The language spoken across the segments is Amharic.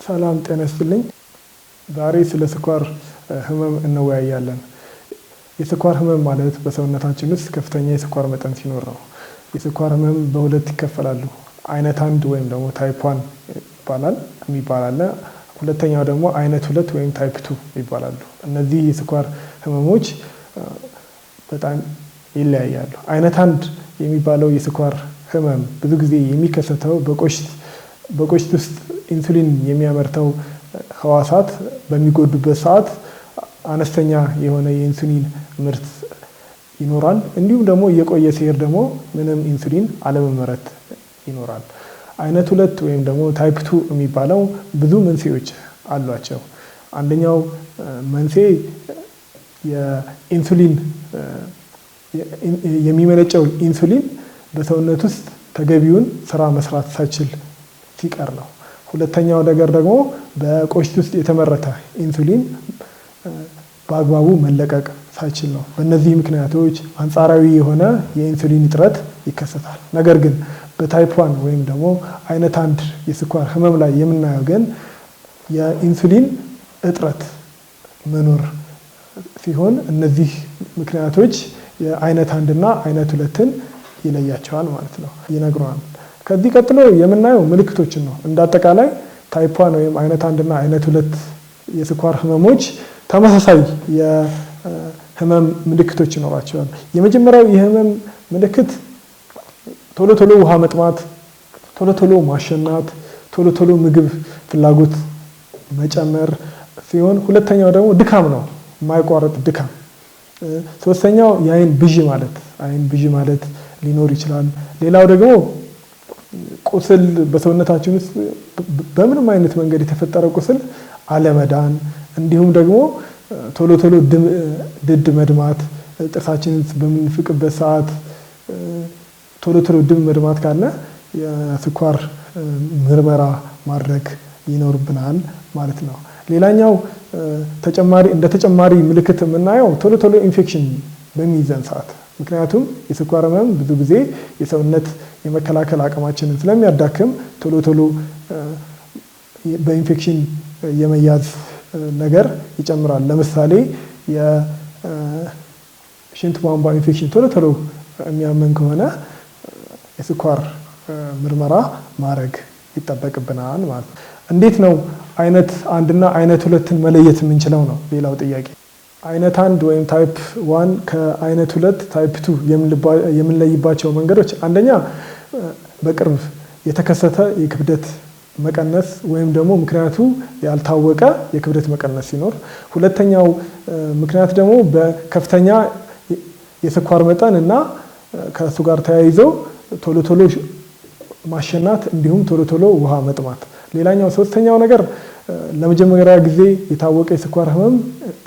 ሰላም ጤና ይስጥልኝ። ዛሬ ስለ ስኳር ህመም እንወያያለን። የስኳር ህመም ማለት በሰውነታችን ውስጥ ከፍተኛ የስኳር መጠን ሲኖር ነው። የስኳር ህመም በሁለት ይከፈላሉ። አይነት 1 ወይም ደግሞ ታይፕ 1 ይባላል። ሁለተኛው ደግሞ አይነት 2 ወይም ታይፕ 2 ይባላሉ። እነዚህ የስኳር ህመሞች በጣም ይለያያሉ። አይነት 1 የሚባለው የስኳር ህመም ብዙ ጊዜ የሚከሰተው በቆሽት ውስጥ ኢንሱሊን የሚያመርተው ህዋሳት በሚጎዱበት ሰዓት አነስተኛ የሆነ የኢንሱሊን ምርት ይኖራል። እንዲሁም ደግሞ እየቆየ ሲሄድ ደግሞ ምንም ኢንሱሊን አለመመረት ይኖራል። አይነት 2 ወይም ደግሞ ታይፕ 2 የሚባለው ብዙ መንስኤዎች አሏቸው። አንደኛው መንስኤ የኢንሱሊን የሚመነጨው ኢንሱሊን በሰውነት ውስጥ ተገቢውን ስራ መስራት ሳይችል ሲቀር ነው። ሁለተኛው ነገር ደግሞ በቆሽት ውስጥ የተመረተ ኢንሱሊን በአግባቡ መለቀቅ ሳይችል ነው። በእነዚህ ምክንያቶች አንጻራዊ የሆነ የኢንሱሊን እጥረት ይከሰታል። ነገር ግን በታይፕ 1 ወይም ደግሞ አይነት 1 የስኳር ህመም ላይ የምናየው ግን የኢንሱሊን እጥረት መኖር ሲሆን እነዚህ ምክንያቶች የአይነት 1 እና አይነት 2ን ይለያቸዋል ማለት ነው፣ ይነግሩናል። ከዚህ ቀጥሎ የምናየው ምልክቶችን ነው። እንዳጠቃላይ ታይፕ 1 ወይም አይነት 1 እና አይነት 2 የስኳር ህመሞች ተመሳሳይ የህመም ምልክቶች ይኖራቸዋል። የመጀመሪያው የህመም ምልክት ቶሎ ውሃ መጥማት፣ ቶሎ ማሸናት፣ ቶሎ ምግብ ፍላጎት መጨመር ሲሆን ሁለተኛው ደግሞ ድካም ነው፣ የማይቋረጥ ድካም። ሶስተኛው የአይን ብዥ ማለት ሊኖር ይችላል። ሌላው ደግሞ ቁስል በሰውነታችን ውስጥ በምንም አይነት መንገድ የተፈጠረ ቁስል አለመዳን፣ እንዲሁም ደግሞ ቶሎ ድድ መድማት፣ ጥርሳችንን በምንፍቅበት ሰዓት ቶሎ ድድ መድማት ካለ የስኳር ምርመራ ማድረግ ይኖርብናል ማለት ነው። ሌላኛው እንደ ተጨማሪ ምልክት የምናየው ቶሎ ኢንፌክሽን በሚይዘን ሰዓት፣ ምክንያቱም የስኳር ህመም ብዙ ጊዜ የሰውነት የመከላከል አቅማችንን ስለሚያዳክም ቶሎ በኢንፌክሽን የመያዝ ነገር ይጨምራል። ለምሳሌ የሽንት ቧንቧ ኢንፌክሽን ቶሎ የሚያመን ከሆነ የስኳር ምርመራ ማድረግ ይጠበቅብናል ማለት ነው። እንዴት ነው አይነት 1 እና አይነት 2ን መለየት የምንችለው ነው ሌላው ጥያቄ። አይነት 1 ወይም ታይፕ 1 ከአይነት 2 ታይፕ 2 የምንለይባቸው መንገዶች፣ አንደኛ በቅርብ የተከሰተ የክብደት መቀነስ ወይም ደግሞ ምክንያቱ ያልታወቀ የክብደት መቀነስ ሲኖር፣ ሁለተኛው ምክንያት ደግሞ በከፍተኛ የስኳር መጠን እና ከሱ ጋር ተያይዘው ቶሎ ማሸናት እንዲሁም ቶሎ ውሃ መጥማት። ሌላኛው ሶስተኛው ነገር ለመጀመሪያ ጊዜ የታወቀ የስኳር ህመም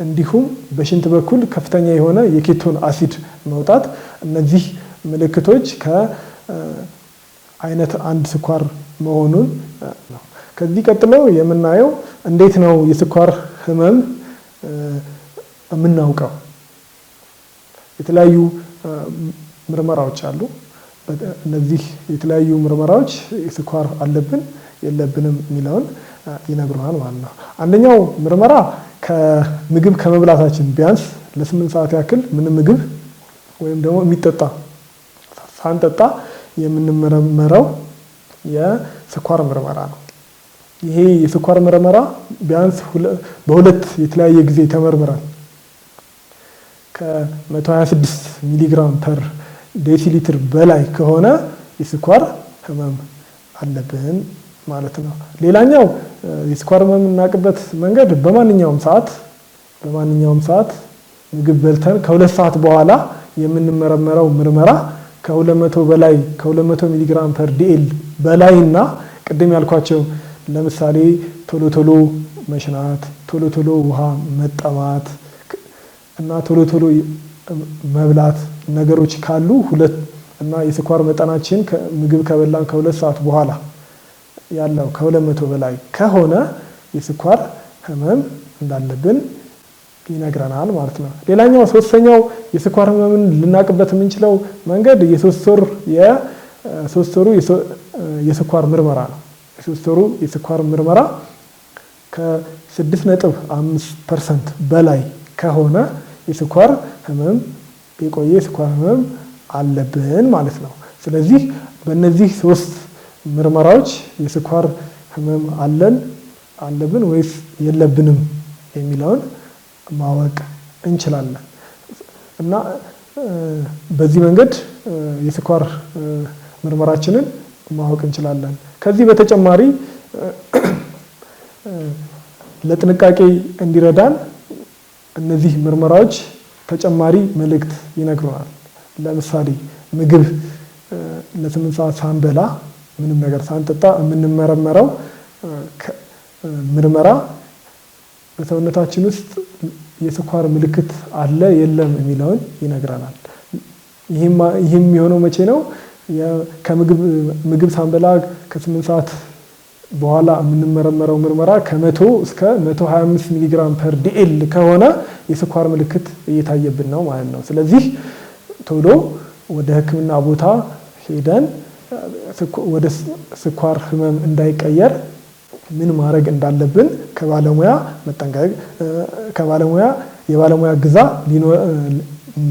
እንዲሁም በሽንት በኩል ከፍተኛ የሆነ የኬቶን አሲድ መውጣት። እነዚህ ምልክቶች ከአይነት 1 ስኳር መሆኑን ነው። ከዚህ ቀጥሎ የምናየው እንዴት ነው የስኳር ህመም የምናውቀው? የተለያዩ ምርመራዎች አሉ። እነዚህ የተለያዩ ምርመራዎች የስኳር አለብን የለብንም የሚለውን ይነግሩናል ማለት ነው። አንደኛው ምርመራ ከምግብ ከመብላታችን ቢያንስ ለ8 ሰዓት ያክል ምንም ምግብ ወይም ደግሞ የሚጠጣ ሳንጠጣ የምንመረመረው የስኳር ምርመራ ነው። ይሄ የስኳር ምርመራ ቢያንስ በሁለት የተለያየ ጊዜ ተመርምረን ከ126 ሚሊግራም ፐር ዴሲሊትር በላይ ከሆነ የስኳር ህመም አለብን ማለት ነው። ሌላኛው የስኳር ህመም የምናውቅበት መንገድ በማንኛውም ሰዓት ምግብ በልተን ከ2 ሰዓት በኋላ የምንመረመረው ምርመራ ከ200 ሚሊግራም ፐር ዲኤል በላይ እና ቅድም ያልኳቸው ለምሳሌ ቶሎ መሽናት፣ ቶሎ ውሃ መጠማት እና ቶሎ መብላት ነገሮች ካሉ እና የስኳር መጠናችን ምግብ ከበላን ከ2 ሰዓት በኋላ ያለው ከ200 በላይ ከሆነ የስኳር ህመም እንዳለብን ይነግረናል ማለት ነው። ሌላኛው ሶስተኛው የስኳር ህመምን ልናቅበት የምንችለው መንገድ የ3 ወሩ የስኳር ምርመራ ነው። የ3 ወሩ የስኳር ምርመራ ከ6.5% በላይ ከሆነ የስኳር ህመም የቆየ የስኳር ህመም አለብን ማለት ነው። ስለዚህ በእነዚህ 3 ምርመራዎች የስኳር ህመም አለብን ወይስ የለብንም የሚለውን ማወቅ እንችላለን እና በዚህ መንገድ የስኳር ምርመራችንን ማወቅ እንችላለን። ከዚህ በተጨማሪ ለጥንቃቄ እንዲረዳን እነዚህ ምርመራዎች ተጨማሪ መልእክት ይነግሩናል። ለምሳሌ ምግብ ለ8 ሰዓት ሳንበላ ምንም ነገር ሳንጠጣ የምንመረመረው ምርመራ በሰውነታችን ውስጥ የስኳር ምልክት አለ የለም የሚለውን ይነግረናል። ይህም የሆነው መቼ ነው? ምግብ ሳንበላ ከ8 ሰዓት በኋላ የምንመረመረው ምርመራ ከ100 እስከ 125 ሚሊግራም ፐር ዲኤል ከሆነ የስኳር ምልክት እየታየብን ነው ማለት ነው። ስለዚህ ቶሎ ወደ ሕክምና ቦታ ሄደን ወደ ስኳር ህመም እንዳይቀየር ምን ማድረግ እንዳለብን የባለሙያ እገዛ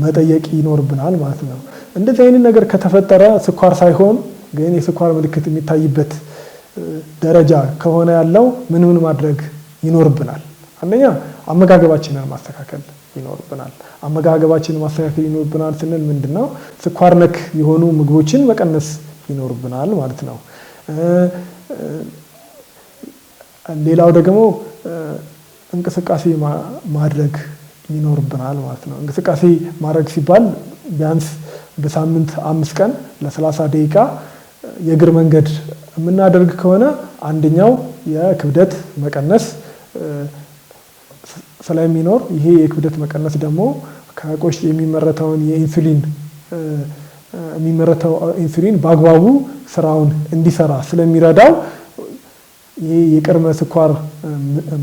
መጠየቅ ይኖርብናል ማለት ነው። እንደዚህ አይነት ነገር ከተፈጠረ ስኳር ሳይሆን ግን የስኳር ምልክት የሚታይበት ደረጃ ከሆነ ያለው ምን ማድረግ ይኖርብናል? አንደኛ አመጋገባችንን ማስተካከል ይኖርብናል። አመጋገባችንን ማስተካከል ይኖርብናል ስንል ምንድነው? ስኳር ነክ የሆኑ ምግቦችን መቀነስ ይኖርብናል ማለት ነው። ሌላው ደግሞ እንቅስቃሴ ማድረግ ይኖርብናል ማለት ነው። እንቅስቃሴ ማድረግ ሲባል ቢያንስ በሳምንት 5 ቀን ለ30 ደቂቃ የእግር መንገድ የምናደርግ ከሆነ አንደኛው የክብደት መቀነስ ስለሚኖር ይሄ የክብደት መቀነስ ደግሞ ከቆሽት የሚመረተውን ኢንሱሊን በአግባቡ ስራውን እንዲሰራ ስለሚረዳው ይሄ የቅድመ ስኳር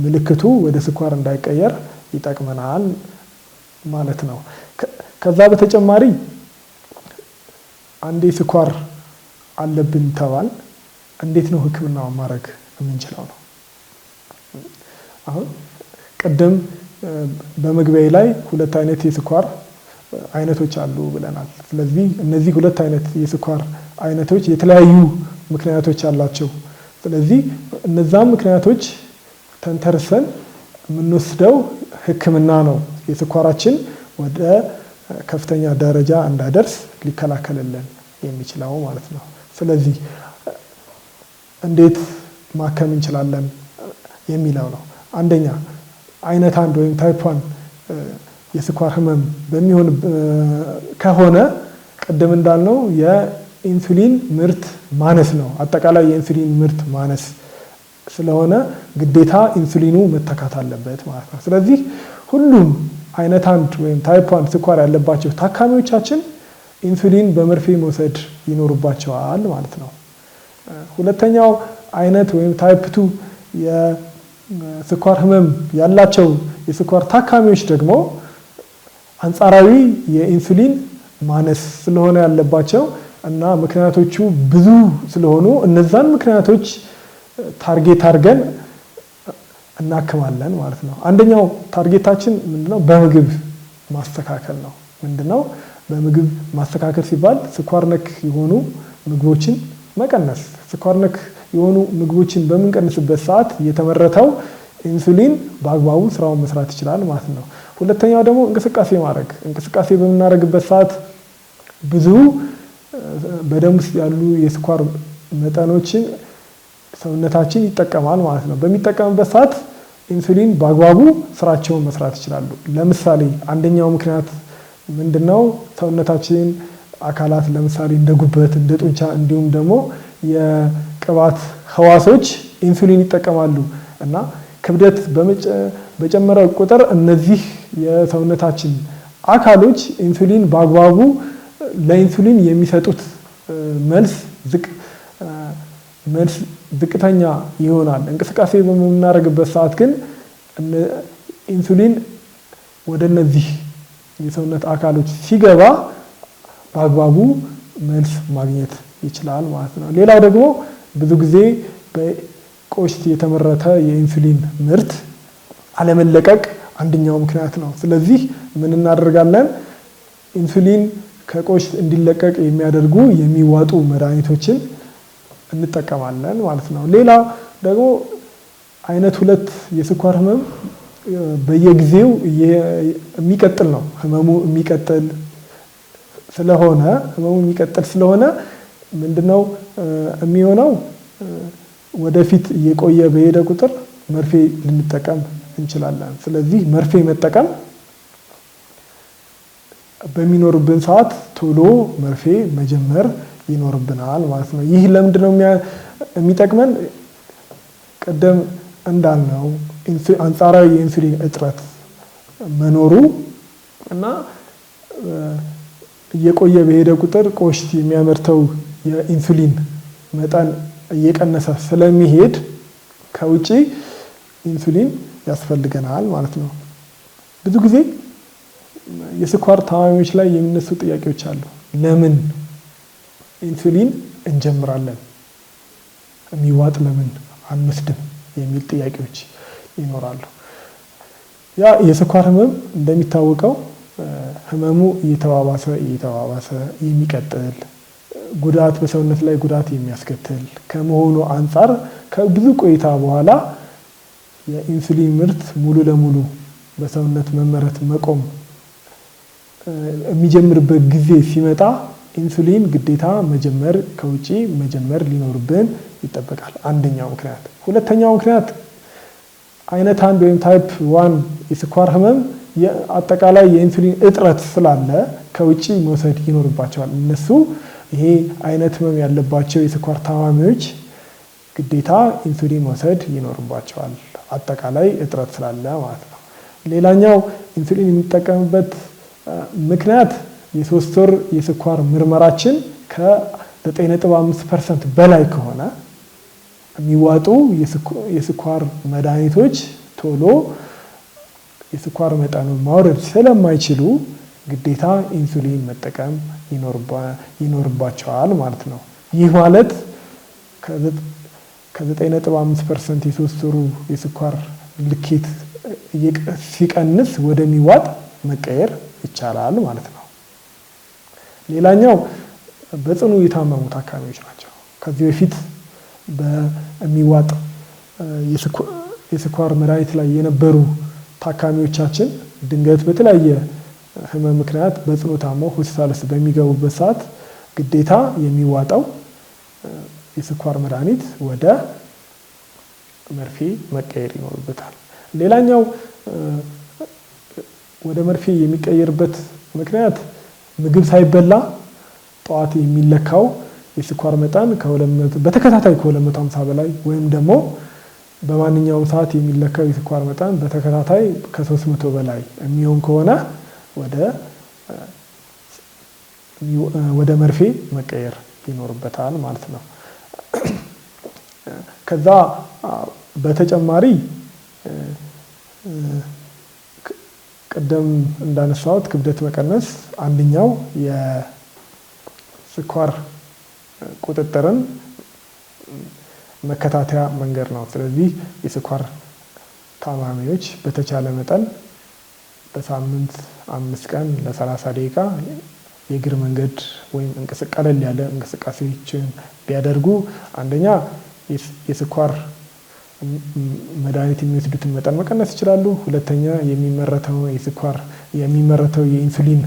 ምልክቱ ወደ ስኳር እንዳይቀየር ይጠቅመናል ማለት ነው። ከዛ በተጨማሪ አንዴ ስኳር አለብን ተባል እንዴት ነው ህክምናውን ማድረግ የምንችለው ነው? አሁን ቀደም በመግቢያዬ ላይ 2 አይነት የስኳር አይነቶች አሉ ብለናል። ስለዚህ እነዚህ 2 አይነት የስኳር አይነቶች የተለያዩ ምክንያቶች አላቸው። ስለዚህ እነዛም ምክንያቶች ተንተርሰን የምንወስደው ህክምና ነው የስኳራችን ወደ ከፍተኛ ደረጃ እንዳይደርስ ሊከላከልልን የሚችለው ማለት ነው። ስለዚህ እንዴት ማከም እንችላለን የሚለው ነው። አንደኛ አይነት 1 ወይም ታይፕ 1 የስኳር ህመም በሚሆን ከሆነ ቀደም እንዳልነው የኢንሱሊን ምርት ማነስ ነው። አጠቃላይ የኢንሱሊን ምርት ማነስ ስለሆነ ግዴታ ኢንሱሊኑ መተካት አለበት ማለት ነው። ስለዚህ ሁሉም አይነት 1 ወይም ታይፕ 1 ስኳር ያለባቸው ታካሚዎቻችን ኢንሱሊን በመርፌ መውሰድ ይኖርባቸዋል ማለት ነው። ሁለተኛው አይነት ወይም ታይፕ 2 የስኳር ህመም ያላቸው የስኳር ታካሚዎች ደግሞ አንጻራዊ የኢንሱሊን ማነስ ስለሆነ ያለባቸው እና ምክንያቶቹ ብዙ ስለሆኑ እነዛን ምክንያቶች ታርጌት አድርገን እናክማለን ማለት ነው። አንደኛው ታርጌታችን ምንድነው? በምግብ ማስተካከል ነው። ምንድነው በምግብ ማስተካከል ሲባል ስኳር ነክ የሆኑ ምግቦችን መቀነስ። ስኳር ነክ የሆኑ ምግቦችን በምንቀንስበት ሰዓት የተመረተው ኢንሱሊን በአግባቡ ስራውን መስራት ይችላል ማለት ነው። ሁለተኛው ደግሞ እንቅስቃሴ ማድረግ። እንቅስቃሴ በምናደርግበት ሰዓት ብዙ በደም ውስጥ ያሉ የስኳር መጠኖችን ሰውነታችን ይጠቀማል ማለት ነው። በሚጠቀምበት ሰዓት ኢንሱሊን በአግባቡ ስራቸውን መስራት ይችላሉ። ለምሳሌ አንደኛው ምክንያት ምንድነው? ሰውነታችን አካላት ለምሳሌ እንደ ጉበት፣ እንደ ጡንቻ እንዲሁም ደግሞ የቅባት ህዋሶች ኢንሱሊን ይጠቀማሉ እና ክብደት በጨመረ ቁጥር እነዚህ የሰውነታችን አካሎች ኢንሱሊን በአግባቡ ለኢንሱሊን የሚሰጡት መልስ ዝቅተኛ ይሆናል። እንቅስቃሴ በምናደርግበት ሰዓት ግን ኢንሱሊን ወደ እነዚህ የሰውነት አካሎች ሲገባ በአግባቡ መልስ ማግኘት ይችላል ማለት ነው። ሌላው ደግሞ ብዙ ጊዜ ከቆሽት የተመረተ የኢንሱሊን ምርት አለመለቀቅ አንደኛው ምክንያት ነው። ስለዚህ ምን እናደርጋለን? ኢንሱሊን ከቆሽት እንዲለቀቅ የሚያደርጉ የሚዋጡ መድኃኒቶችን እንጠቀማለን ማለት ነው። ሌላ ደግሞ አይነት 2 የስኳር ህመም በየጊዜው የሚቀጥል ነው። ህመሙ የሚቀጥል ስለሆነ ምንድነው የሚሆነው? ወደፊት እየቆየ በሄደ ቁጥር መርፌ ልንጠቀም እንችላለን። ስለዚህ መርፌ መጠቀም በሚኖርብን ሰዓት ቶሎ መርፌ መጀመር ይኖርብናል ማለት ነው። ይህ ለምንድነው የሚጠቅመን? ቀደም እንዳልነው አንጻራዊ የኢንሱሊን እጥረት መኖሩ እና እየቆየ በሄደ ቁጥር ቆሽት የሚያመርተው የኢንሱሊን መጠን እየቀነሰ ስለሚሄድ ከውጪ ኢንሱሊን ያስፈልገናል ማለት ነው። ብዙ ጊዜ የስኳር ታማሚዎች ላይ የሚነሱ ጥያቄዎች አሉ። ለምን ኢንሱሊን እንጀምራለን? የሚዋጥ ለምን አንወስድም? የሚል ጥያቄዎች ይኖራሉ። ያ የስኳር ህመም እንደሚታወቀው ህመሙ እየተባባሰ የሚቀጥል ጉዳት በሰውነት ላይ ጉዳት የሚያስከትል ከመሆኑ አንፃር ከብዙ ቆይታ በኋላ የኢንሱሊን ምርት ሙሉ ለሙሉ በሰውነት መመረት መቆም የሚጀምርበት ጊዜ ሲመጣ ኢንሱሊን ግዴታ ከውጪ መጀመር ሊኖርብን ይጠበቃል። አንደኛው ምክንያት። ሁለተኛው ምክንያት አይነት 1 ወይም ታይፕ 1 የስኳር ህመም አጠቃላይ የኢንሱሊን እጥረት ስላለ ከውጪ መውሰድ ይኖርባቸዋል። እነሱ ይሄ አይነት ህመም ያለባቸው የስኳር ታማሚዎች ግዴታ ኢንሱሊን መውሰድ ይኖርባቸዋል፣ አጠቃላይ እጥረት ስላለ ማለት ነው። ሌላኛው ኢንሱሊን የሚጠቀምበት ምክንያት የ3 ወር የስኳር ምርመራችን ከ9.5% በላይ ከሆነ የሚዋጡ የስኳር መድኃኒቶች ቶሎ የስኳር መጠኑን ማውረድ ስለማይችሉ ግዴታ ኢንሱሊን መጠቀም ይኖርባቸዋል ማለት ነው። ይህ ማለት ከ9.5% የ3 ወሩ የስኳር ልኬት ሲቀንስ ወደሚዋጥ መቀየር ይቻላል ማለት ነው። ሌላኛው በጽኑ የታመሙ ታካሚዎች ናቸው። ከዚህ በፊት በሚዋጥ የስኳር መድኃኒት ላይ የነበሩ ታካሚዎቻችን ድንገት በተለያየ ህመም ምክንያት በጽኑ ታመው ሆስፒታል ውስጥ በሚገቡበት ሰዓት ግዴታ የሚዋጣው የስኳር መድኃኒት ወደ መርፌ መቀየር ይኖርበታል። ሌላኛው ወደ መርፌ የሚቀየርበት ምክንያት ምግብ ሳይበላ ጠዋት የሚለካው የስኳር መጠን በተከታታይ ከ250 በላይ ወይም ደግሞ በማንኛውም ሰዓት የሚለካው የስኳር መጠን በተከታታይ ከ300 በላይ የሚሆን ከሆነ ወደ መርፌ መቀየር ይኖርበታል ማለት ነው። ከዛ በተጨማሪ ቀደም እንዳነሳሁት ክብደት መቀነስ አንደኛው የስኳር ቁጥጥርን መከታተያ መንገድ ነው። ስለዚህ የስኳር ታማሚዎች በተቻለ መጠን በሳምንት 5 ቀን ለ30 ደቂቃ የእግር መንገድ ወይም ቀለል ያለ እንቅስቃሴዎችን ቢያደርጉ አንደኛ የስኳር መድኃኒት የሚወስዱትን መጠን መቀነስ ይችላሉ። ሁለተኛ የሚመረተው የኢንሱሊን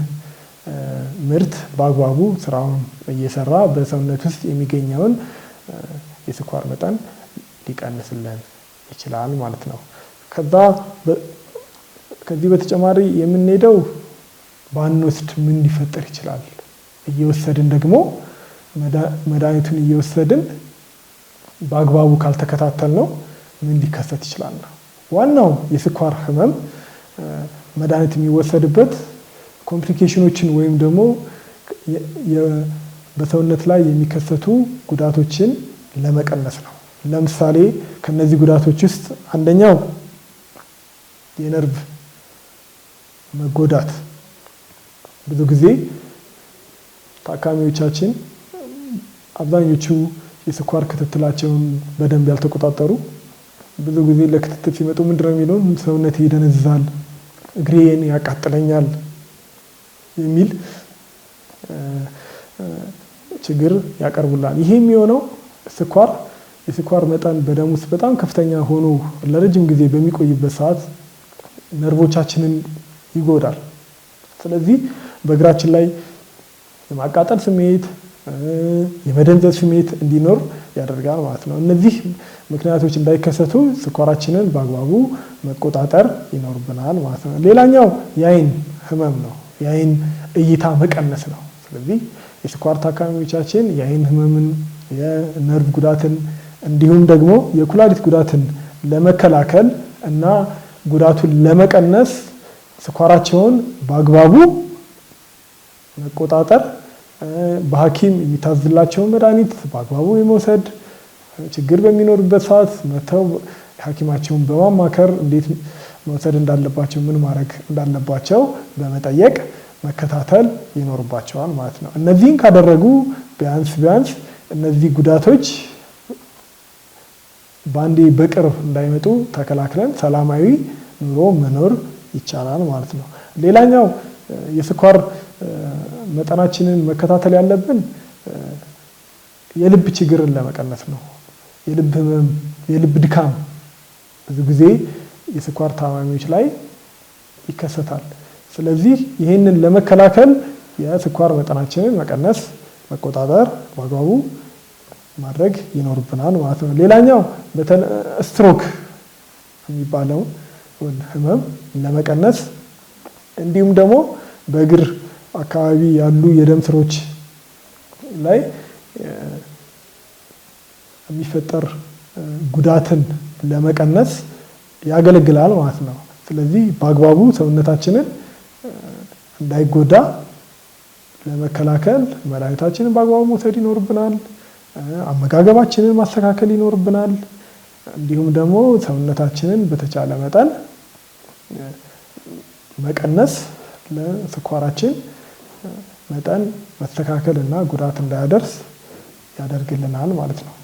ምርት በአግባቡ ስራውን እየሰራ በሰውነት ውስጥ የሚገኘውን የስኳር መጠን ሊቀንስልን ይችላል ማለት ነው። ከዚህ በተጨማሪ የምንሄደው ባንወስድ ምን ሊፈጠር ይችላል? እየወሰድን ደግሞ መድኃኒቱን እየወሰድን በአግባቡ ካልተከታተል ነው ምን ሊከሰት ይችላል? ዋናው የስኳር ህመም መድኃኒት የሚወሰድበት ኮምፕሊኬሽኖችን ወይም ደግሞ በሰውነት ላይ የሚከሰቱ ጉዳቶችን ለመቀነስ ነው። ለምሳሌ ከነዚህ ጉዳቶች ውስጥ አንደኛው የነርቭ መጎዳት። ብዙ ጊዜ ታካሚዎቻችን አብዛኞቹ የስኳር ክትትላቸውን በደንብ ያልተቆጣጠሩ ብዙ ጊዜ ለክትትል ሲመጡ ምንድነው የሚለው ሰውነቴ ይደነዝዛል፣ እግሬን ያቃጥለኛል የሚል ችግር ያቀርቡላል። ይሄ የሚሆነው የስኳር መጠን በደም ውስጥ በጣም ከፍተኛ ሆኖ ለረጅም ጊዜ በሚቆይበት ሰዓት ነርቮቻችንን ይጎዳል። ስለዚህ በእግራችን ላይ የማቃጠል ስሜት፣ የመደንዘዝ ስሜት እንዲኖር ያደርጋል ማለት ነው። እነዚህ ምክንያቶች እንዳይከሰቱ ስኳራችንን በአግባቡ መቆጣጠር ይኖርብናል ማለት ነው። ሌላኛው የአይን ህመም ነው። የአይን እይታ መቀነስ ነው። ስለዚህ የስኳር ታካሚዎቻችን የአይን ህመምን፣ የነርቭ ጉዳትን እንዲሁም ደግሞ የኩላሊት ጉዳትን ለመከላከል እና ጉዳቱን ለመቀነስ ስኳራቸውን በአግባቡ መቆጣጠር፣ በሐኪም የሚታዝላቸውን መድኃኒት በአግባቡ የመውሰድ፣ ችግር በሚኖርበት ሰዓት መተው ሐኪማቸውን በማማከር እንዴት መውሰድ እንዳለባቸው፣ ምን ማድረግ እንዳለባቸው በመጠየቅ መከታተል ይኖርባቸዋል ማለት ነው። እነዚህን ካደረጉ ቢያንስ እነዚህ ጉዳቶች በአንዴ በቅርብ እንዳይመጡ ተከላክለን ሰላማዊ ኑሮ መኖር ይቻላል ማለት ነው። ሌላኛው የስኳር መጠናችንን መከታተል ያለብን የልብ ችግርን ለመቀነስ ነው። የልብ ህመም፣ የልብ ድካም ብዙ ጊዜ የስኳር ታማሚዎች ላይ ይከሰታል። ስለዚህ ይህንን ለመከላከል የስኳር መጠናችንን መቀነስ፣ መቆጣጠር በአግባቡ ማድረግ ይኖርብናል ማለት ነው። ሌላኛው ስትሮክ የሚባለውን ህመም ለመቀነስ እንዲሁም ደግሞ በእግር አካባቢ ያሉ የደም ስሮች ላይ የሚፈጠር ጉዳትን ለመቀነስ ያገለግላል ማለት ነው። ስለዚህ በአግባቡ ሰውነታችንን እንዳይጎዳ ለመከላከል መድኃኒታችንን በአግባቡ መውሰድ ይኖርብናል። አመጋገባችንን ማስተካከል ይኖርብናል። እንዲሁም ደግሞ ሰውነታችንን በተቻለ መጠን መቀነስ ለስኳራችን መጠን መስተካከል እና ጉዳት እንዳያደርስ ያደርግልናል ማለት ነው።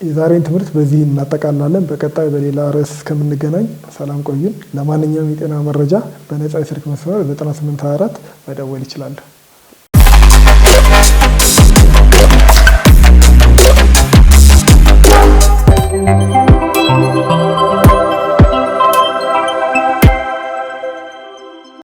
የዛሬን ትምህርት በዚህ እናጠቃላለን። በቀጣይ በሌላ ርዕስ እስከምንገናኝ ሰላም ቆዩን። ለማንኛውም የጤና መረጃ በነፃ የስልክ መስመር 9824 መደወል ይችላሉ።